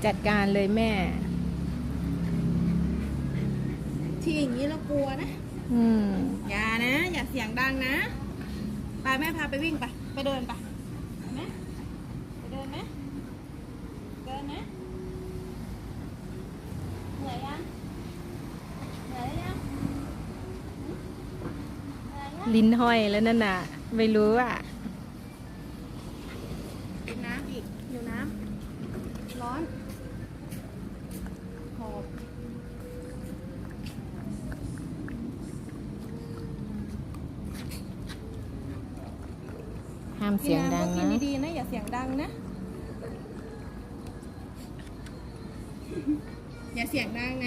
จัดการเลยแม่ที่อย่างนี้เรากลัวนะอย่านะอย่าเสียงดังนะไปแม่พาไปวิ่งไปเดินไปไหมไปเดินไหมเดินนะเหนื่อยยังเหนื่อยยังลิ้นห้อยแล้วนั่นน่ะไม่รู้อ่ะกินน้ำอีกหิวน้ำร้อนหอบ ห้ามเสียงดังนะกินดีๆนะอย่าเสียงดังนะอย่าเสียงดังนะ